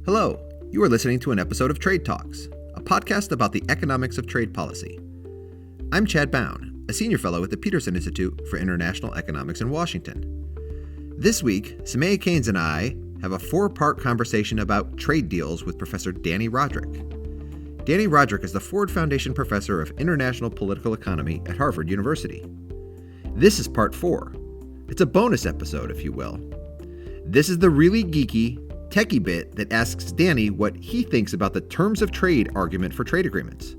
Hello, you are listening to an episode of Trade Talks, a podcast about the economics of trade policy. I'm Chad Bown, a senior fellow at the Peterson Institute for International Economics in Washington. This week, Soumaya, Keynes, and I have a four-part conversation about trade deals with Professor Dani Rodrik. Dani Rodrik is the Ford Foundation Professor of International Political Economy at Harvard University. This is part 4. It's a bonus episode, if you will. This is the really geeky, techie bit that asks Dani what he thinks about the terms of trade argument for trade agreements.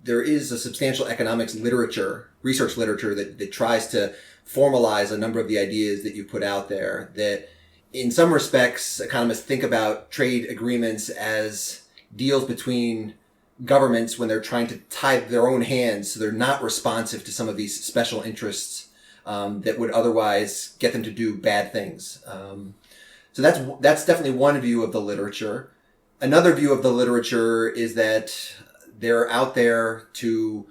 There is a substantial economics literature, research literature, that tries to formalize a number of the ideas that you put out there, that in some respects, economists think about trade agreements as deals between governments when they're trying to tie their own hands so they're not responsive to some of these special interests that would otherwise get them to do bad things. So that's definitely one view of the literature. Another view of the literature is that they're out there to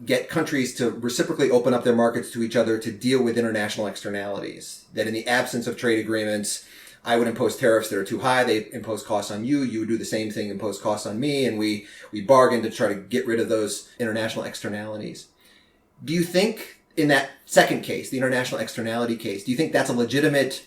get countries to reciprocally open up their markets to each other to deal with international externalities. That in the absence of trade agreements, I would impose tariffs that are too high. They impose costs on you. You would do the same thing, impose costs on me. And we bargain to try to get rid of those international externalities. Do you think in that second case, the international externality case, do you think that's a legitimate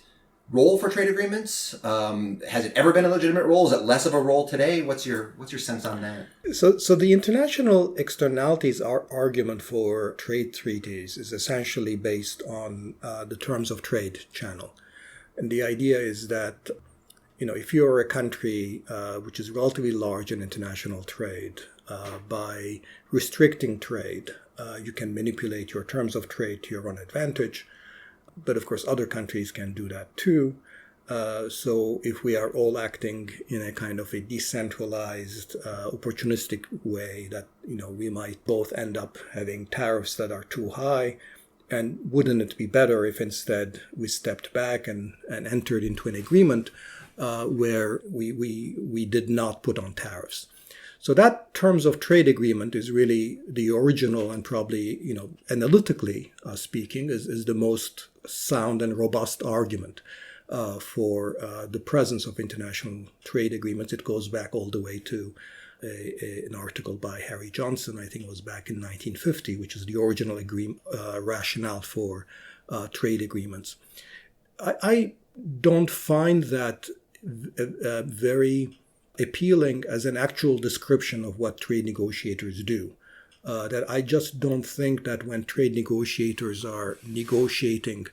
role for trade agreements? Has it ever been a legitimate role? Is it less of a role today? What's your sense on that? So the international externalities argument for trade treaties is essentially based on the terms of trade channel. And the idea is that, if you're a country which is relatively large in international trade, by restricting trade, you can manipulate your terms of trade to your own advantage. But of course, other countries can do that too. So if we are all acting in a kind of a decentralized, opportunistic way, that we might both end up having tariffs that are too high. And wouldn't it be better if instead we stepped back and entered into an agreement where we did not put on tariffs? So that terms of trade agreement is really the original and probably, analytically speaking, is the most sound and robust argument for the presence of international trade agreements. It goes back all the way to an article by Harry Johnson, I think it was back in 1950, which is the original rationale for trade agreements. I don't find that very appealing as an actual description of what trade negotiators do. That I just don't think that when trade negotiators are negotiating,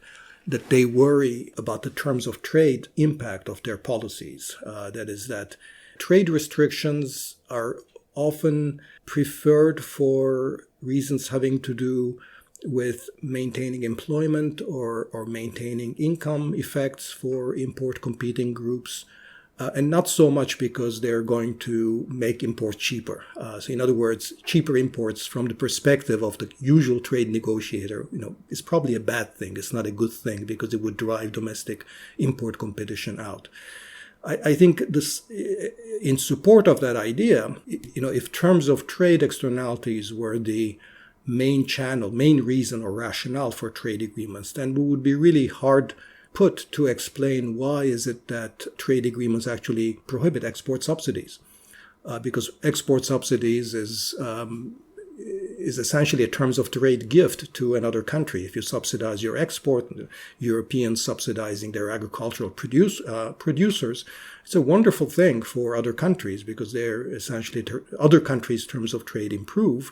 that they worry about the terms of trade impact of their policies. That is, that trade restrictions are often preferred for reasons having to do with maintaining employment or maintaining income effects for import competing groups. And not so much because they're going to make imports cheaper. So in other words, cheaper imports from the perspective of the usual trade negotiator, is probably a bad thing. It's not a good thing because it would drive domestic import competition out. I think this, in support of that idea, if terms of trade externalities were the main reason or rationale for trade agreements, then we would be really hard put to explain why is it that trade agreements actually prohibit export subsidies. Because export subsidies is essentially a terms of trade gift to another country. If you subsidize your export, Europeans subsidizing their agricultural producers, it's a wonderful thing for other countries because they're essentially other countries' terms of trade improve.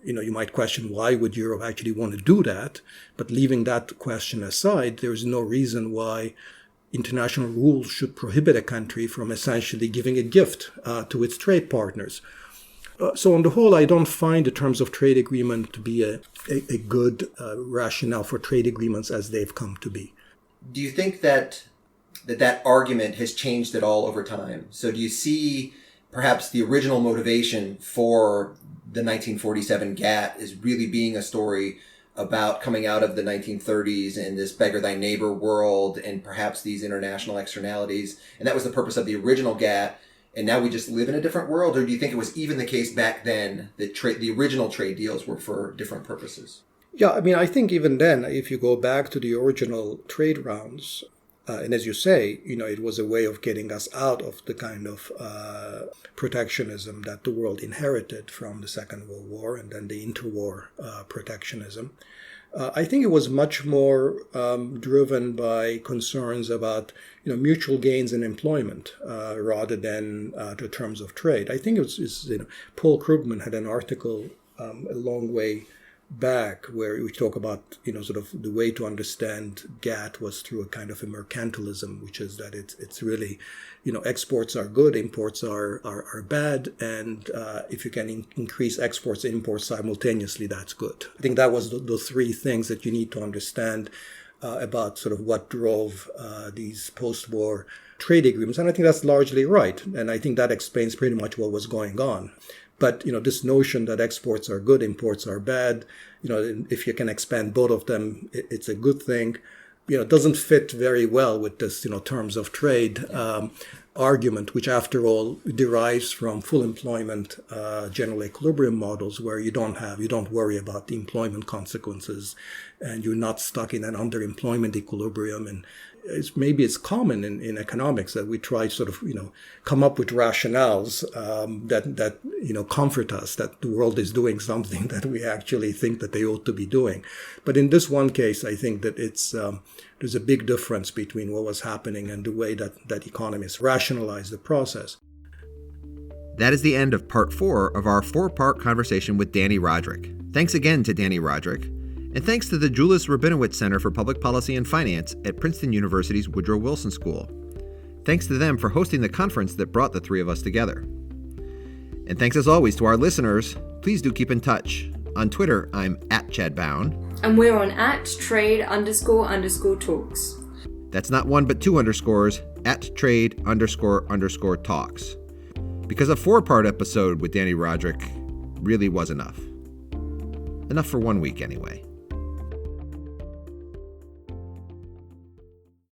You might question why would Europe actually want to do that, but leaving that question aside, there's no reason why international rules should prohibit a country from essentially giving a gift to its trade partners. So on the whole, I don't find the terms of trade agreement to be a good rationale for trade agreements as they've come to be. Do you think that argument has changed at all over time? So do you see perhaps the original motivation for the 1947 GATT is really being a story about coming out of the 1930s and this beggar thy neighbor world and perhaps these international externalities? And that was the purpose of the original GATT. And now we just live in a different world? Or do you think it was even the case back then that the original trade deals were for different purposes? Yeah, I think even then, if you go back to the original trade rounds, And as you say, it was a way of getting us out of the kind of protectionism that the world inherited from the Second World War and then the interwar protectionism. I think it was much more driven by concerns about mutual gains in employment rather than the terms of trade. I think Paul Krugman had an article a long way back where we talk about sort of the way to understand GATT was through a kind of a mercantilism, which is that it's really exports are good, imports are bad, and if you can increase exports and imports simultaneously, that's good. I think that was the three things that you need to understand about sort of what drove these post-war trade agreements, and I think that's largely right, and I think that explains pretty much what was going on. But this notion that exports are good, imports are bad, if you can expand both of them, it's a good thing. Doesn't fit very well with this terms of trade argument, which after all derives from full employment general equilibrium models, where you don't worry about the employment consequences, and you're not stuck in an underemployment equilibrium. And maybe it's common in economics that we try sort of come up with rationales that comfort us that the world is doing something that we actually think that they ought to be doing. But in this one case, I think that there's a big difference between what was happening and the way that economists rationalize the process. That is the end of part 4 of our 4-part conversation with Dani Rodrik. Thanks again to Dani Rodrik. And thanks to the Julius Rabinowitz Center for Public Policy and Finance at Princeton University's Woodrow Wilson School. Thanks to them for hosting the conference that brought the three of us together. And thanks as always to our listeners. Please do keep in touch. On Twitter, I'm @ChadBown. And we're on @trade__talks. That's not one but 2 underscores, @trade__talks. Because a 4-part episode with Dani Rodrik really was enough. Enough for 1 week anyway.